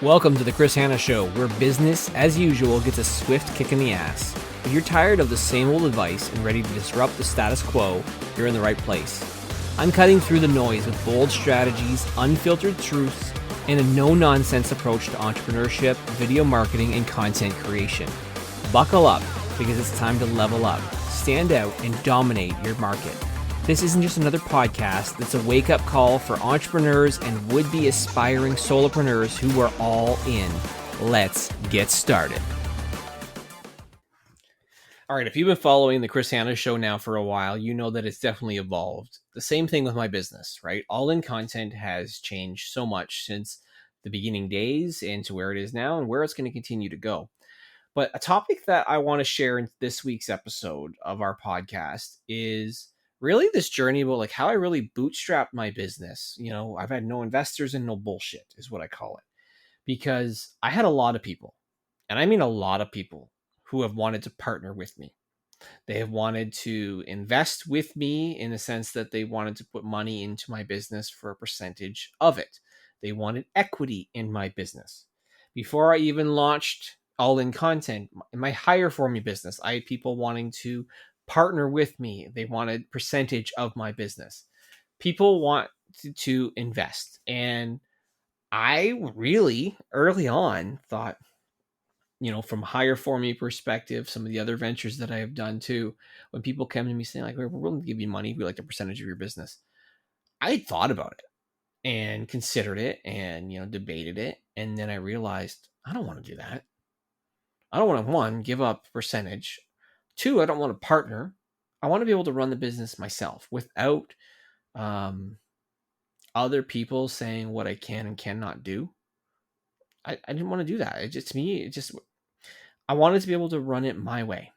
Welcome to the Chris Hanna Show, where business, as usual, gets a swift kick in the ass. If you're tired of the same old advice and ready to disrupt the status quo, you're in the right place. I'm cutting through the noise with bold strategies, unfiltered truths, and a no-nonsense approach to entrepreneurship, video marketing, and content creation. Buckle up, because it's time to level up, stand out, and dominate your market. This isn't just another podcast, it's a wake-up call for entrepreneurs and would-be aspiring solopreneurs who are all in. Let's get started. All right, if you've been following the Chris Hanna Show now for a while, you know that it's definitely evolved. The same thing with my business, right? All-in content has changed so much since the beginning days and to where it is now and where it's going to continue to go. But a topic that I want to share in this week's episode of our podcast is really this journey about like how I really bootstrapped my business. You know, I've had no investors and no bullshit is what I call it, because I had a lot of people, and I mean a lot of people, who have wanted to partner with me. They have wanted to invest with me in the sense that they wanted to put money into my business for a percentage of it. They wanted equity in my business. Before I even launched All-In Content, in my Hire For Me business, I had people wanting to partner with me. They wanted percentage of my business. People want to invest. And I really early on thought, you know, from Hire For Me perspective, some of the other ventures that I have done too, when people come to me saying like, we're willing to give you money, we like a percentage of your business. I had thought about it and considered it and, you know, debated it. And then I realized I don't want to do that. I don't want to, one, give up percentage. Two, I don't want to partner. I want to be able to run the business myself without other people saying what I can and cannot do. I didn't want to do that. I wanted to be able to run it my way.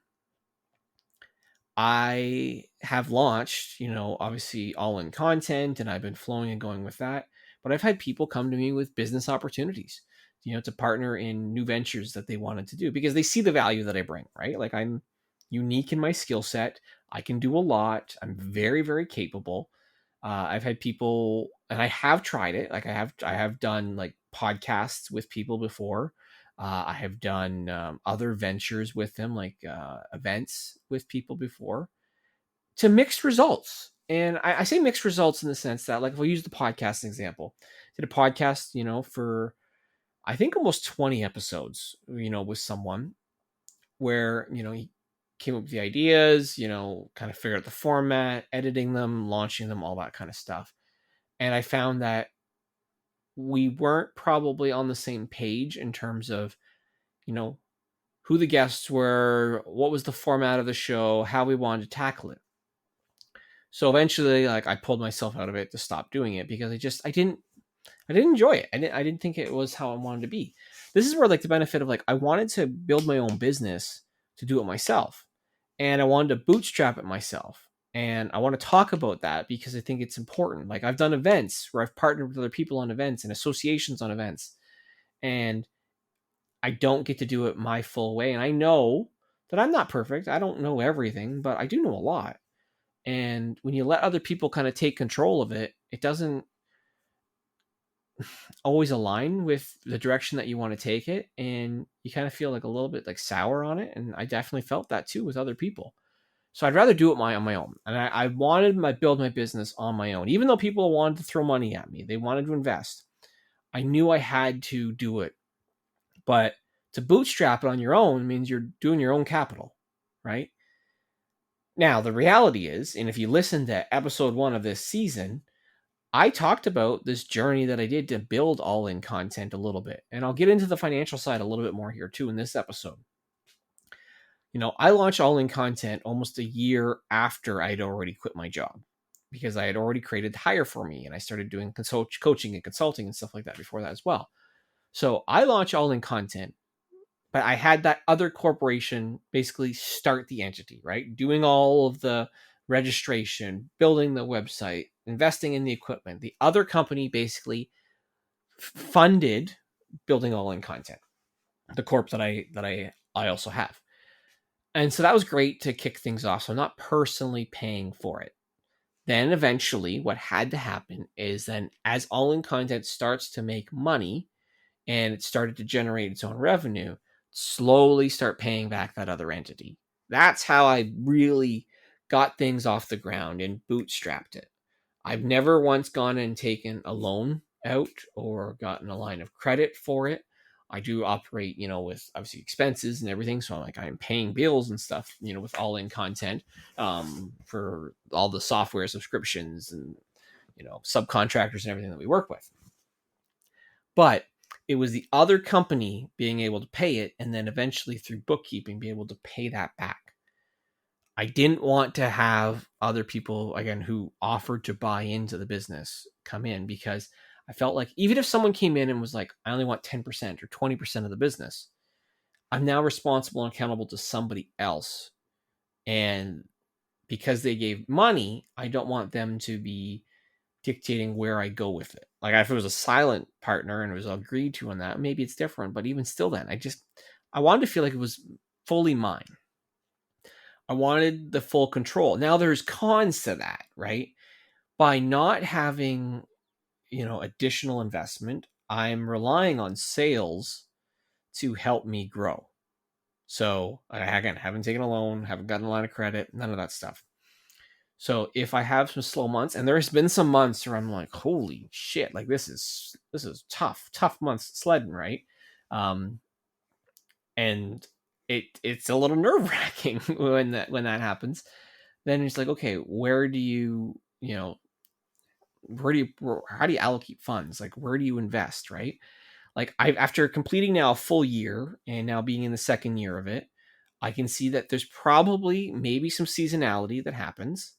I have launched, you know, obviously All-In Content, and I've been flowing and going with that. But I've had people come to me with business opportunities, you know, to partner in new ventures that they wanted to do because they see the value that I bring, right? Like I'm unique in my skill set. I can do a lot. I'm very, very capable. I've had people, and I have tried it. Like I have done like podcasts with people before. I have done other ventures with them, like events with people before, to mixed results. And I say mixed results in the sense that, like, if we use the podcast example, I did a podcast, you know, for I think almost 20 episodes, you know, with someone where, you know, he came up with the ideas, you know, kind of figured out the format, editing them, launching them, all that kind of stuff. And I found that we weren't probably on the same page in terms of, you know, who the guests were, what was the format of the show, how we wanted to tackle it. So eventually, like, I pulled myself out of it to stop doing it because I didn't enjoy it. I didn't think it was how I wanted to be. This is where, like, the benefit of, like, I wanted to build my own business to do it myself. And I wanted to bootstrap it myself. And I want to talk about that because I think it's important. Like, I've done events where I've partnered with other people on events and associations on events. And I don't get to do it my full way. And I know that I'm not perfect. I don't know everything, but I do know a lot. And when you let other people kind of take control of it, it doesn't always align with the direction that you want to take it. And you kind of feel like a little bit like sour on it. And I definitely felt that too with other people. So I'd rather do it on my own. And I wanted to build my business on my own. Even though people wanted to throw money at me, they wanted to invest. I knew I had to do it. But to bootstrap it on your own means you're doing your own capital, right? Now, the reality is, and if you listen to episode 1 of this season, I talked about this journey that I did to build All-In Content a little bit. And I'll get into the financial side a little bit more here too in this episode. You know, I launched All-In Content almost a year after I had already quit my job because I had already created Hire For Me and I started doing coaching and consulting and stuff like that before that as well. So I launched All-In Content, but I had that other corporation basically start the entity, right? Doing all of the registration, building the website, investing in the equipment. The other company basically funded building All-In Content, the corp that I also have. And so that was great to kick things off. So I'm not personally paying for it. Then eventually what had to happen is then as All-In Content starts to make money and it started to generate its own revenue, slowly start paying back that other entity. That's how I really got things off the ground and bootstrapped it. I've never once gone and taken a loan out or gotten a line of credit for it. I do operate, with obviously expenses and everything. So I'm paying bills and stuff, with all in content, for all the software subscriptions and, subcontractors and everything that we work with. But it was the other company being able to pay it, and then eventually through bookkeeping be able to pay that back. I didn't want to have other people, again, who offered to buy into the business come in, because I felt like even if someone came in and was like, I only want 10% or 20% of the business, I'm now responsible and accountable to somebody else. And because they gave money, I don't want them to be dictating where I go with it. Like if it was a silent partner and it was agreed to on that, maybe it's different. But even still then, I wanted to feel like it was fully mine. I wanted the full control. Now there's cons to that, right? By not having, additional investment, I'm relying on sales to help me grow. So again, haven't taken a loan, haven't gotten a line of credit, none of that stuff. So if I have some slow months, and there's been some months where I'm like, holy shit, like this is tough months sledding, right? And it's a little nerve wracking when that happens. Then it's like, okay, how do you allocate funds? Like, where do you invest, right? Like after completing now a full year and now being in the second year of it, I can see that there's probably maybe some seasonality that happens.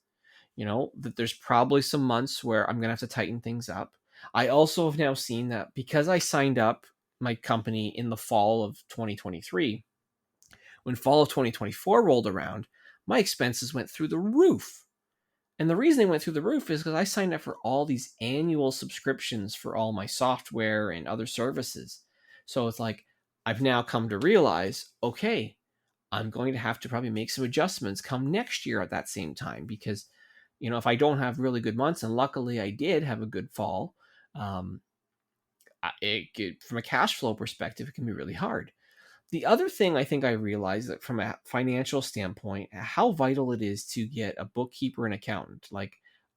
That there's probably some months where I'm going to have to tighten things up. I also have now seen that because I signed up my company in the fall of 2023, when fall of 2024 rolled around, my expenses went through the roof. And the reason they went through the roof is because I signed up for all these annual subscriptions for all my software and other services. So it's like, I've now come to realize, okay, I'm going to have to probably make some adjustments come next year at that same time, because if I don't have really good months, and luckily I did have a good fall, from a cash flow perspective, it can be really hard. The other thing I think I realized, that from a financial standpoint, how vital it is to get a bookkeeper and accountant. Like,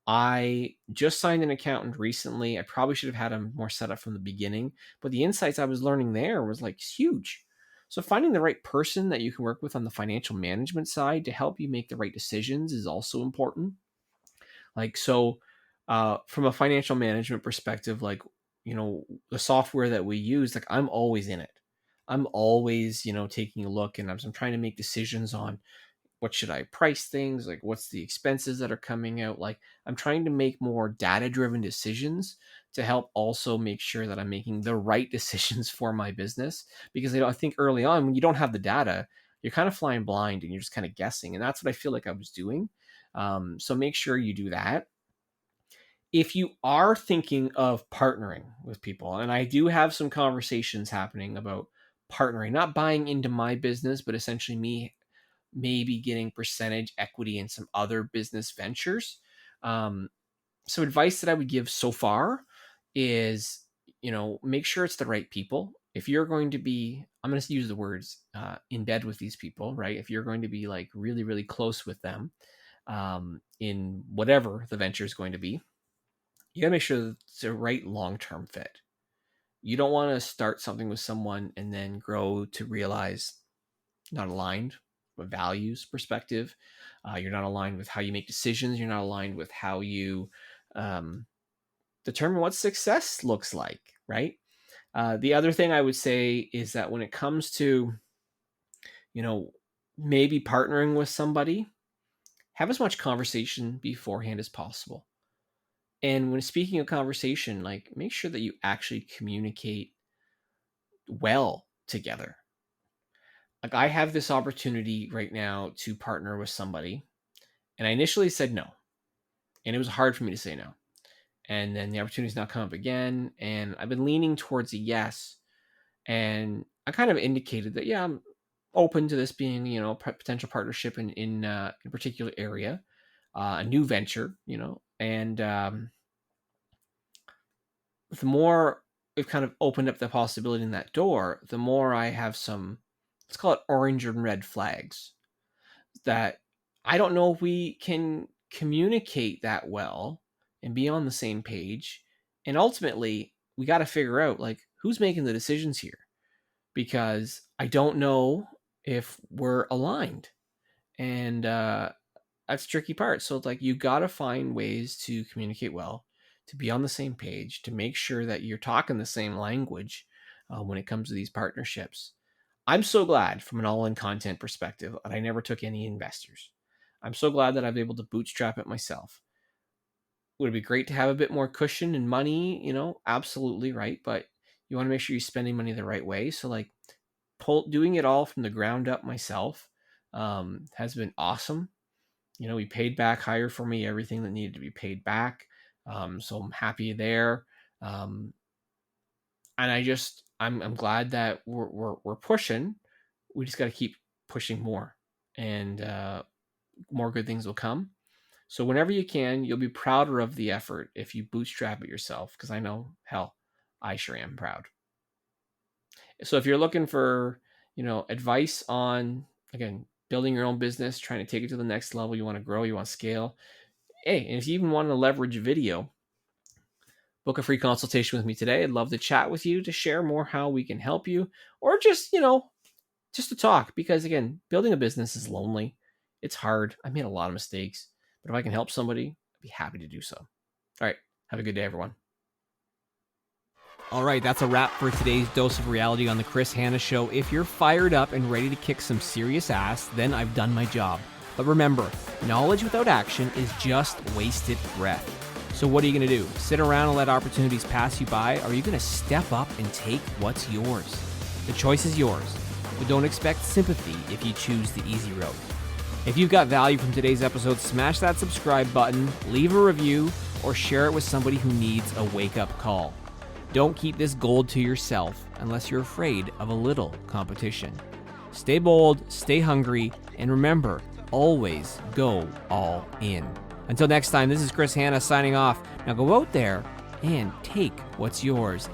I just signed an accountant recently. I probably should have had him more set up from the beginning, but the insights I was learning there was like huge. So finding the right person that you can work with on the financial management side to help you make the right decisions is also important. Like, so from a financial management perspective, like, the software that we use, like, I'm always in it. I'm always, taking a look, and I'm trying to make decisions on what should I price things, like what's the expenses that are coming out. Like, I'm trying to make more data driven decisions to help also make sure that I'm making the right decisions for my business. Because I think early on, when you don't have the data, you're kind of flying blind and you're just kind of guessing. And that's what I feel like I was doing. So make sure you do that. If you are thinking of partnering with people, and I do have some conversations happening about partnering, not buying into my business, but essentially me maybe getting percentage equity in some other business ventures. So advice that I would give so far is, make sure it's the right people. If you're going to be, I'm going to use the words, in bed with these people, right? If you're going to be like really, really close with them, in whatever the venture is going to be, you got to make sure that it's a right long-term fit. You don't want to start something with someone and then grow to realize not aligned with values perspective. You're not aligned with how you make decisions. You're not aligned with how you determine what success looks like, right? The other thing I would say is that when it comes to, maybe partnering with somebody, have as much conversation beforehand as possible. And when speaking of conversation, like, make sure that you actually communicate well together. Like, I have this opportunity right now to partner with somebody, and I initially said no, and it was hard for me to say no. And then the opportunity's now come up again, and I've been leaning towards a yes. And I kind of indicated that, yeah, I'm open to this being, a potential partnership in a particular area, a new venture, and the more we've kind of opened up the possibility in that door, the more I have some, let's call it orange and red flags, that I don't know if we can communicate that well and be on the same page. And ultimately, we got to figure out like who's making the decisions here, because I don't know if we're aligned. And that's the tricky part. So it's like you got to find ways to communicate well, to be on the same page, to make sure that you're talking the same language when it comes to these partnerships. I'm so glad from an all-in content perspective that I never took any investors. I'm so glad that I've been able to bootstrap it myself. Would it be great to have a bit more cushion and money? Absolutely, right? But you want to make sure you're spending money the right way. So like doing it all from the ground up myself has been awesome. We paid back higher for me everything that needed to be paid back. So I'm happy there. And I'm glad that we're pushing. We just got to keep pushing more, and more good things will come. So whenever you can, you'll be prouder of the effort if you bootstrap it yourself, because I know, hell, I sure am proud. So if you're looking for, advice on, again, building your own business, trying to take it to the next level, you want to grow, you want to scale. Hey, and if you even want to leverage video, book a free consultation with me today. I'd love to chat with you to share more how we can help you, or just to talk, because again, building a business is lonely. It's hard. I made a lot of mistakes, but if I can help somebody, I'd be happy to do so. All right. Have a good day, everyone. All right, that's a wrap for today's dose of reality on the Chris Hanna Show. If you're fired up and ready to kick some serious ass, then I've done my job. But remember, knowledge without action is just wasted breath. So what are you going to do? Sit around and let opportunities pass you by? Or are you going to step up and take what's yours? The choice is yours, but don't expect sympathy if you choose the easy road. If you've got value from today's episode, smash that subscribe button, leave a review, or share it with somebody who needs a wake-up call. Don't keep this gold to yourself unless you're afraid of a little competition. Stay bold, stay hungry, and remember, always go all in. Until next time, this is Chris Hanna signing off. Now go out there and take what's yours.